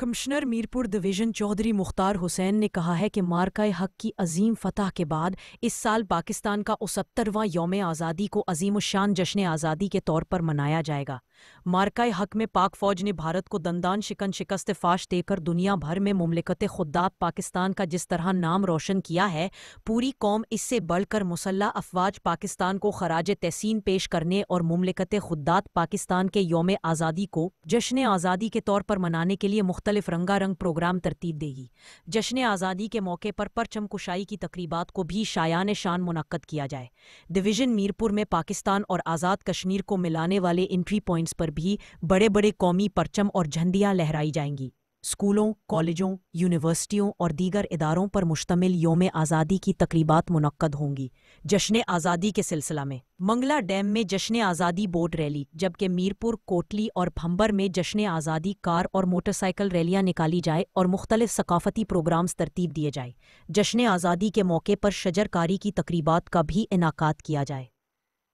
Commissioner Mirpur division Chaudhry مختار حسین نے کہا ہے کہ مارکہ حق کی عظیم فتح کے بعد اس سال پاکستان کا 69واں یوم آزادی کو عظیم الشان جشن آزادی کے طور پر منایا جائے گا۔ مارکہ حق میں پاک فوج نے بھارت کو دندان شکن شکست فاش دے کر دنیا بھر میں مملکت خودات پاکستان کا جس طرح نام روشن کیا ہے، پوری قوم اس سے بڑھ کر مسلح افواج پاکستان کو خراج تحسین پیش کرنے اور مملکت خودات پاکستان کے یوم آزادی کو جشن آزادی کے طور پر منانے کے لیے مختلف رنگا رنگ پروگرام ترتیب دے گی۔ جشن آزادی کے موقع پر پرچم کشائی کی تقریبات کو بھی شایان شان منعقد کیا جائے۔ ڈویژن میرپور میں پاکستان اور آزاد کشمیر کو ملانے والے انٹری پوائنٹس پر بھی بڑے بڑے قومی پرچم اور جھنڈیاں لہرائی جائیں گی۔ اسکولوں، کالجوں، یونیورسٹیوں اور دیگر اداروں پر مشتمل یوم آزادی کی تقریبات منعقد ہوں گی۔ جشن آزادی کے سلسلہ میں منگلا ڈیم میں جشن آزادی بوٹ ریلی، جبکہ میرپور، کوٹلی اور بھمبر میں جشن آزادی کار اور موٹر سائیکل ریلیاں نکالی جائے اور مختلف ثقافتی پروگرامز ترتیب دیے جائے۔ جشن آزادی کے موقع پر شجر کاری کی تقریبات کا بھی انعقاد کیا جائے۔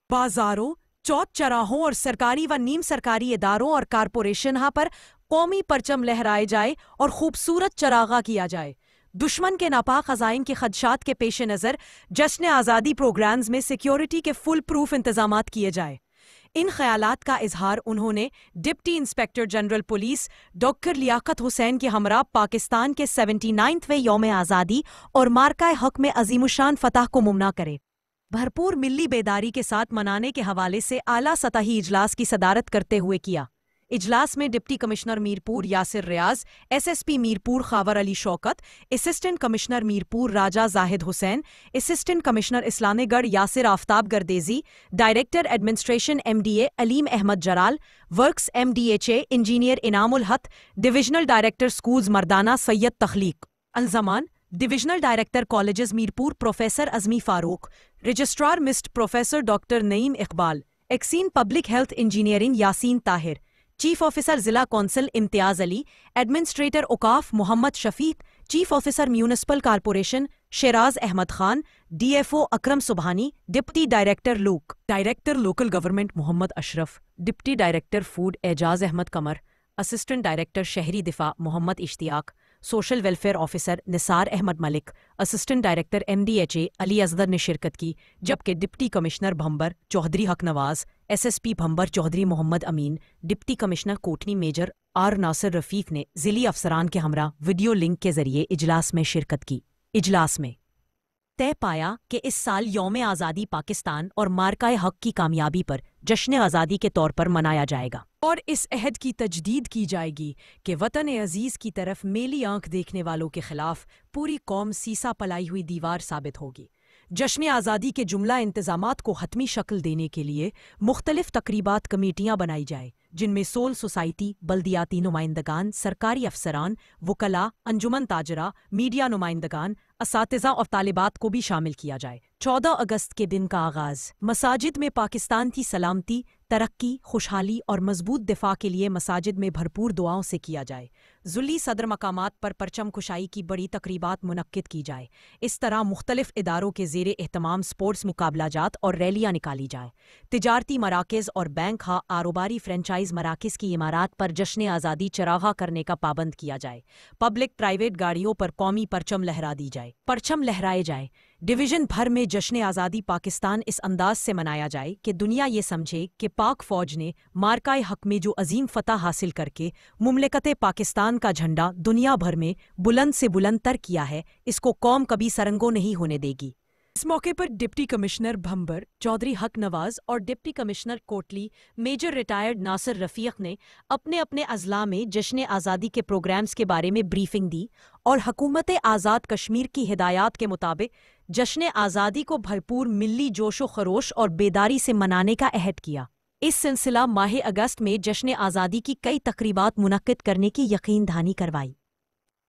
بازاروں، چوک چراہوں اور سرکاری و نیم سرکاری اداروں اور کارپوریشن پر قومی پرچم لہرائے جائے اور خوبصورت چراغاں کیا جائے۔ دشمن کے ناپاک عزائم کے خدشات کے پیش نظر جشن آزادی پروگرامز میں سیکیورٹی کے فل پروف انتظامات کیے جائے۔ ان خیالات کا اظہار انہوں نے deputy inspector general police doctor Liaquat Hussain کے ہمراہ پاکستان کے 79ویں یوم آزادی اور مارکہ حق میں عظیم الشان فتح کو ممنع کرے بھرپور ملی بیداری کے ساتھ منانے کے حوالے سے اعلیٰ سطحی اجلاس کی صدارت کرتے ہوئے کیا۔ اجلاس میں deputy commissioner Mirpur Yasir Riaz, S S P Mirpur Khawar Ali Shaukat, assistant commissioner Mirpur Raja Zahid Hussain, assistant commissioner Islamgarh Yasir Aftab Gardezi, director administration M D A Aleem Ahmed Jarral, works M D H A engineer Inam ul-Haq, divisional director schools مردانہ Syed Takhleeq uz-Zaman, divisional director colleges Mirpur professor Azmi Farooq, registrar MUST professor doctor Naeem Iqbal, XEN public health engineering Yasin Tahir, chief officer ضلع council Imtiaz Ali, administrator اوقاف Muhammad Shafiq, chief officer municipal corporation Shiraz Ahmed Khan, D F O Akram Subhani, deputy director local, director local government Muhammad Ashraf, deputy director food Ijaz Ahmed Qamar, assistant director شہری دفاع Muhammad Ishtiaq, social welfare officer Nisar Ahmed Malik, assistant director M D H A Ali Azdar نے شرکت کی، جبکہ deputy commissioner Bhimber Chaudhry Haq Nawaz, S S پی Bhimber Chaudhry Muhammad Amin, deputy commissioner Kotli major R Nasir Rafiq نے ضلعی افسران کے ہمراہ ویڈیو لنک کے ذریعے اجلاس میں شرکت کی۔ اجلاس میں طے پایا کہ اس سال یوم آزادی پاکستان اور مارکہ حق کی کامیابی پر جشن آزادی کے طور پر منایا جائے گا اور اس عہد کی تجدید کی جائے گی کہ وطن عزیز کی طرف میلی آنکھ دیکھنے والوں کے خلاف پوری قوم سیسا پلائی ہوئی دیوار ثابت ہوگی۔ جشن آزادی کے جملہ انتظامات کو حتمی شکل دینے کے لیے مختلف تقریبات کمیٹیاں بنائی جائیں، جن میں سول سوسائٹی، بلدیاتی نمائندگان، سرکاری افسران، وکلاء، انجمن تاجرہ، میڈیا نمائندگان، اساتذہ اور طالبات کو بھی شامل کیا جائے۔ 14 اگست کے دن کا آغاز مساجد میں پاکستان کی سلامتی، ترقی، خوشحالی اور مضبوط دفاع کے لیے مساجد میں بھرپور دعاؤں سے کیا جائے۔ ضلعی صدر مقامات پر پرچم کشائی کی بڑی تقریبات منعقد کی جائے۔ اس طرح مختلف اداروں کے زیر اہتمام سپورٹس مقابلہ جات اور ریلیاں نکالی جائیں۔ تجارتی مراکز اور بینک ہا آروباری فرنچائز مراکز کی عمارات پر جشن آزادی چراغاں کرنے کا پابند کیا جائے۔ پبلک پرائیویٹ گاڑیوں پر قومی پرچم لہرا دی جائے، پرچم لہرائے جائیں۔ ڈویژن بھر میں جشن آزادی پاکستان اس انداز سے منایا جائے کہ دنیا یہ سمجھے کہ پاک فوج نے مارکہ حق میں جو عظیم فتح حاصل کر کے مملکت پاکستان کا جھنڈا دنیا بھر میں بلند سے بلند تر کیا ہے، اس کو قوم کبھی سرنگو نہیں ہونے دے گی۔ اس موقع پر ڈپٹی کمشنر بھمبر چودھری حق نواز اور deputy commissioner Kotli major retired Nasir Rafiq نے اپنے اپنے اضلاع میں جشن آزادی کے پروگرامز کے بارے میں بریفنگ دی اور حکومت آزاد کشمیر کی ہدایات کے مطابق جشن آزادی کو بھرپور ملی جوش و خروش اور بیداری سے منانے کا عہد کیا۔ اس سلسلہ ماہ اگست میں جشن آزادی کی کئی تقریبات منعقد کرنے کی یقین دہانی کروائی۔